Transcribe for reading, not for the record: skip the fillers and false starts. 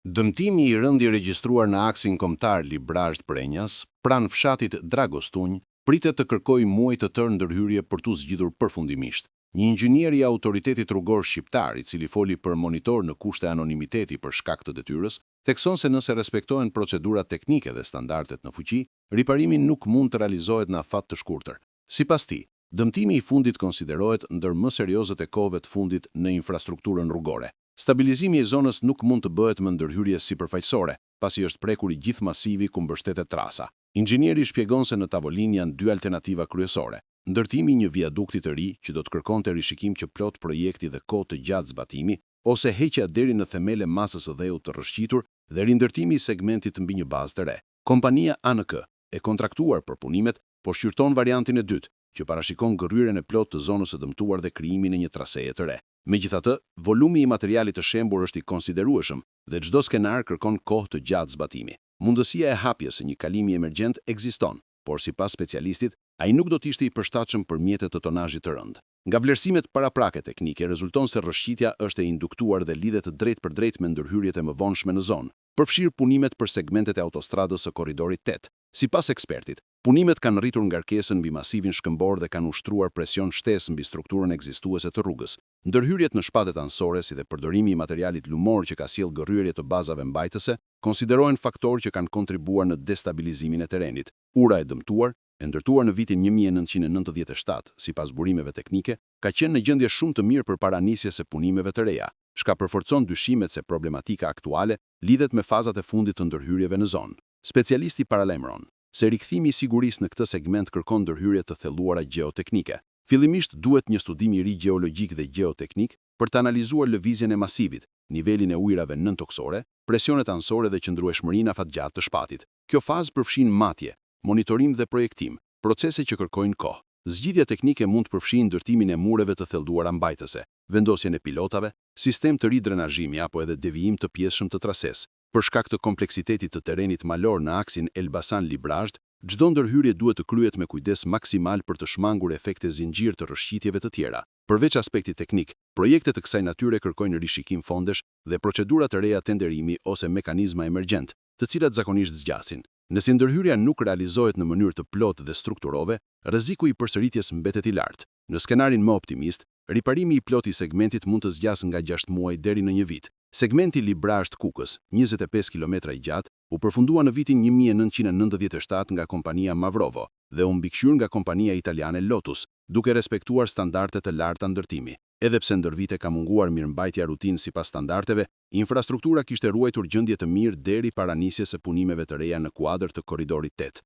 Dëmtimi I rënd I regjistruar në aksin kombëtar Librazhd-Prenjas, pranë fshatit Dragostunj, pritet të kërkojë muaj të tërë ndërhyrje për t'u zgjidhur përfundimisht. Një inxhinier I autoritetit rrugor shqiptar, I cili foli për monitor në kushte anonimiteti për shkak të detyrës, thekson se nëse respektohen procedurat teknike dhe standardet në fuqi, riparimi nuk mund të realizohet në afat të shkurtër. Sipas tij, dëmtimi I fundit konsiderohet ndër më seriozet e kohëve të fundit në infrastrukturën rrugore. Stabilizimi I zonës nuk mund të bëhet me ndërhyrje sipërfaqësore, pasi është prekur I gjithë masivi ku mbështetet trasa. Inxhinieri shpjegon se në tavolinë janë dy alternativa kryesore: ndërtimi I një viadukti të ri që do të kërkonte rishikim që plot projekti dhe kohë të gjatë zbatimi, ose heqja deri në themele masës së dheut të rrëshqitur dhe rindërtimi I segmentit mbi një bazë të re. Kompania ANK e kontraktuar për punimet, po shqyrton variantin e dytë, që parashikon gërryrjen e plot të zonës së dëmtuar dhe krijimin e një traseje të re. Megjithatë, volumi I materialit të shembur është I konsiderueshëm dhe çdo skenar kërkon kohë të gjatë zbatimi. Mundësia e hapjes së një kalimi emergjent ekziston, por sipas specialistit, ai nuk do të ishte I përshtatshëm për mjetet të tonazhit të rënd. Nga vlerësimet paraprake teknike rezulton se rrëshqitja është e induktuar dhe lidhet drejt për drejt me ndërhyrjet e mëvonshme në zonë, përfshirë punimet për segmentet e autostradës së korridorit 8. Sipas ekspertit, punimet kanë rritur ngarkesën mbi masivin shkëmbor dhe kanë ushtruar presion shtesë mbi strukturën ekzistuese të rrugës. Ndërhyrjet në shpatet anësore, si dhe përdorimi I materialit lumor që ka sjellë gërryrje të bazave mbajtëse, konsiderohen faktorë që kanë kontribuar në destabilizimin e terrenit. Ura e dëmtuar, e ndërtuar në vitin 1997, sipas burimeve teknike, ka qenë në gjendje shumë të mirë përpara nisjes së punimeve të reja, shka përforcon dyshimet se problematika aktuale lidhet me fazat e fundit të ndërhyrjeve në zonë. Specialisti paralajmëron se rikthimi I sigurisë në këtë segment kërkon ndërhyrje të thelluara gjeoteknike. Fillimisht duhet një studim I ri gjeologjik dhe gjeoteknik për të analizuar lëvizjen e masivit, nivelin e ujrave nëntoksore, presionet anësore dhe qëndrueshmërinë afatgjatë të shpatit. Kjo fazë përfshin matje, monitorim dhe projektim, procese që kërkojnë kohë. Zgjidhja teknike mund të përfshijë ndërtimin e mureve të thelluara mbajtëse, vendosjen e pilotave, sistem të ri drenazhimi apo edhe devijim të pjesshëm të trasesë. Për shkak të kompleksitetit të terrenit malor në aksin Elbasan-Librazhd, çdo ndërhyrje duhet të kryhet me kujdes maksimal për të shmangur efekte zinxhir të rrëshqitjeve të tjera. Përveç aspektit teknik, projekte të kësaj natyre kërkojnë rishikim fondesh dhe procedura të reja tenderimi ose mekanizma emergjent, të cilat zakonisht zgjasin. Nëse ndërhyrja nuk realizohet në mënyrë të plotë dhe strukturove, rreziku I përsëritjes mbetet I lartë. Në skenarin më optimist, riparimi I plotë I segmentit mund të zgjasë nga 6 muaj deri në 1 vit. Segmenti Librazhd-Kukës, 25 km I gjatë, u përfundua në vitin 1997 nga kompania Mavrovo dhe u mbikëqyr nga kompania italiane Lotus, duke respektuar standarde të larta ndërtimi. Edhe pse ndër vite ka munguar mirëmbajtja rutinë sipas standardeve, infrastruktura kishte ruajtur gjendje të mirë deri para nisjes së punimeve të reja në kuadër të korridorit 8.